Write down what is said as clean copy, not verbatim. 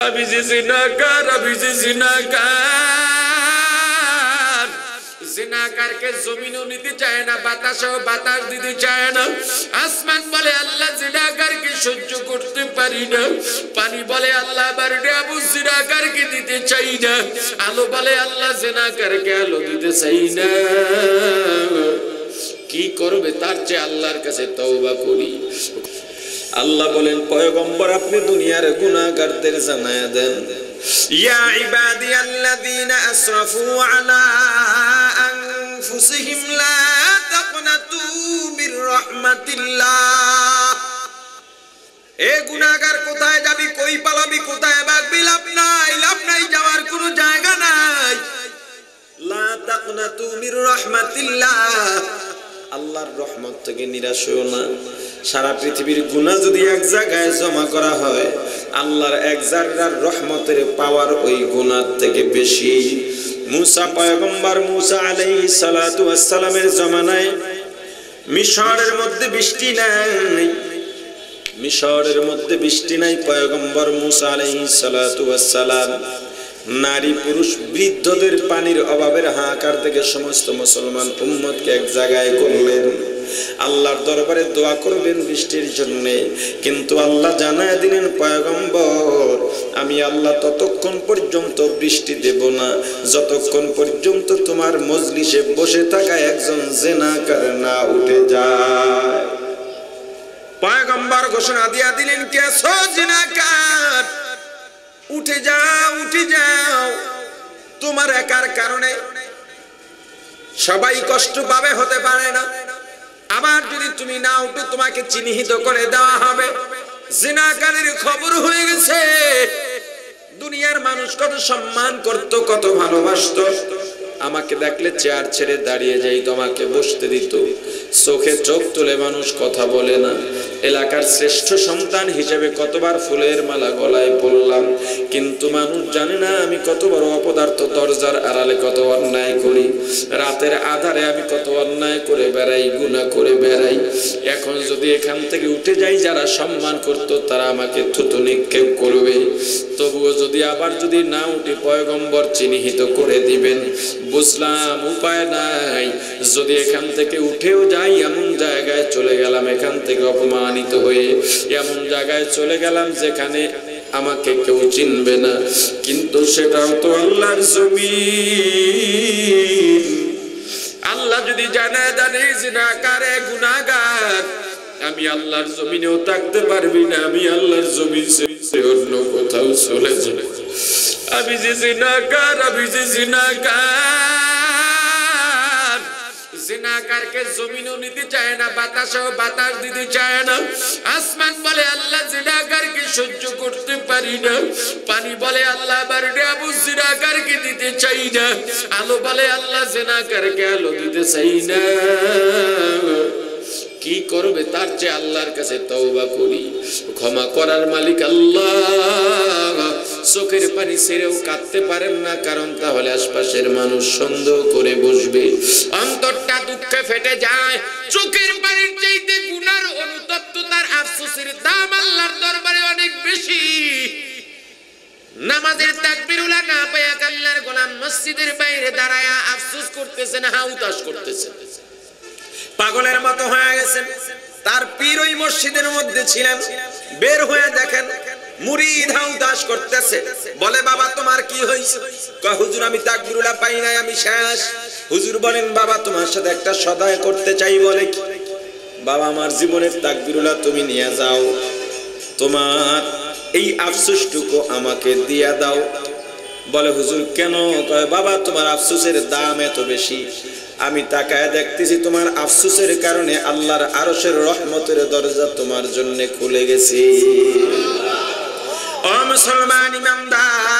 আমি যে জিনাকার, আমি যে জিনাকার। জিনাকারকে জমিনও নিতে চায় না, বাতাসও বাতাস দিতে চায় না। আসমান বলে আল্লাহ জিনাকারকে সহ্য করতে পারি না। পানি বলে আল্লাহ বারডে আবু জিনাকারকে দিতে চাই না। আলো বলে আল্লাহ জিনাকারকে আলো দিতে চাই না। কি করবে? তার চেয়ে আল্লাহর কাছে তওবা করি। আল্লাহ বলেন পয়গম্বর আপনি দুনিয়ার গুনাহগারদের জানায়া দেন, ইয়া ইবাদিয়াল্লাযীনা আসরাফু আলা আনফুসিহিম লা তাকনাতু মির রাহমাতিল্লাহ। এ গুনাহগার কোথায় যাবি, কই পালাবি, কোথায় ভাগবি? লাভ নাই, যাওয়ার কোনো জায়গা নাই। লা তাকনাতু মির রাহমাতিল্লাহ, আল্লাহর রহমত থেকে নিরাশ হও না। সারা পৃথিবীর গুনাহ যদি এক জায়গায় জমা করা হয়, আল্লাহর এক জাররার রহমতের পাওয়ার ওই গুনাহ থেকে বেশি। মুসা পয়গম্বর, মুসা আলাইহিস সালাতু ওয়াস সালামের জামানায় মিশরের মধ্যে বৃষ্টি নাই, মিশরের মধ্যে বৃষ্টি নাই। পয়গম্বর মুসা আলাইহিস সালাতু ওয়াস সালাম নারী পুরুষ বৃদ্ধদের পানির অভাবের হাহাকার থেকে সমস্ত মুসলমান উম্মতকে এক জায়গায় করলেন। আল্লাহর দরবারে দোয়া করবেন বৃষ্টির জন্য। কিন্তু আল্লাহ জানায় দিলেন পয়গম্বর আমি আল্লাহ ততক্ষণ পর্যন্ত বৃষ্টি দেব না যতক্ষণ পর্যন্ত তোমার মজলিসে বসে থাকা একজন জিনাকার না উঠে যায়। পয়গম্বর ঘোষণা দিয়া দিলেন কে সো জিনাকার, উঠে যাও, উঠে যাও। তোমার একার কারণে সবাই কষ্ট পাবে, হতে পারে না। আবার যদি তুমি না উঠো তোমাকে চিহ্নিত করে দেওয়া হবে। জিনাকারীর খবর হয়ে গেছে। দুনিয়ার মানুষ কত সম্মান করত, কত ভালোবাসতো। আমাকে দেখলে চেয়ার ছেড়ে দাঁড়িয়ে যাই, তোমাকে বসতে দিত। চোখে চোখ তুলে মানুষ কথা বলে না। এলাকার শ্রেষ্ঠ সন্তান হিসেবে কতবার ফুলের মালা গলায় পরলাম, কিন্তু মানুষ জানে না আমি কত বড় অপদার্থ। দরজার আড়ালে কত অন্যায় করি, রাতের আধারে আমি কত অন্যায় করে বেড়াই, গুনাহ করে বেড়াই। এখন যদি এখান থেকে উঠে যাই, যারা সম্মান করত তারা আমাকে থুতু নিক্ষেপ করবে। তবুও যদি আবার যদি না উঠি পয়গম্বর চিহ্নিত করে দিবেন। বুঝলাম উপায় নাই। যদি এখান থেকে উঠেও যাই, এমন জায়গায় চলে গেলাম এখান থেকে অপমানিত হয়ে, এমন জায়গায় চলে গেলাম যেখানে আমাকে কেউ চিনবে না। কিন্তু সেটাও তো আল্লাহর জমিন। আল্লাহ যদি জানে জিনাকারে গুনাহগার, আমি আল্লাহর জমিনেও থাকতে পারবি না। আমি আল্লাহর জমিন ছেড়ে অন্য কোথাও চলে যাব। আমি যে জিনাকার, আমি যে জিনাকার। জিনাকারকে জমিনও নিতে চায় না, বাতাসও বাতাস দিতে চায় না। আসমান বলে আল্লাহ জিনাকারকে সহ্য করতে পারি না। পানি বলে আল্লাহ বারডে আবু জিনাকারকে দিতে চাই না। আলো বলে আল্লাহ জিনাকারকে আলো দিতে চাই না। কি করবে? তার চেয়ে আল্লাহর কাছে তওবা করি। ক্ষমা করার মালিক আল্লাহ। চোখের পানি ছেড়েও কাঁদতে পারেন না, কারণ তাহলে আশপাশের মানুষ সন্দেহ করে বসবে। অন্তরটা দুঃখে ফেটে যায়। চোখের পানির চাইতে গুনার অনুতপ্ততার আফসোসের দাম আল্লাহর দরবারে অনেক বেশি। নামাজের তাকবীরুল্লাহ না পায়া আল্লাহর গোলাম মসজিদের বাইরে দাঁড়ায় আফসোস করতেছেন, হাউতাশ করতেছেন, পাগলের মতো হয়ে গেছেন। তার পীর ওই মসজিদের মধ্যে ছিলেন। বের হয়ে দেখেন মুরিদ হাউতাশ করতেছে। বলে বাবা তোমার কি হয়েছে? কয় হুজুর আমি তাকবীরুল্লাহ পাই নাই, আমি শেষ। হুজুর বলেন বাবা তোমার সাথে একটা সদায় করতে চাই। বলে কি? বাবা আমার জীবনের তাকবীরুল্লাহ তুমি নিয়ে যাও, তোমার এই আফসোসটুকু আমাকে দিয়া দাও। বলে হুজুর কেন? কয় বাবা তোমার আফসোসের দাম এত বেশি, আমি তাকায় দেখতেছি তোমার আফসোসের কারণে আল্লাহর আরশের রহমতের দরজা তোমার জন্য খুলে গেছে। ও মুসলমান ইমানদার,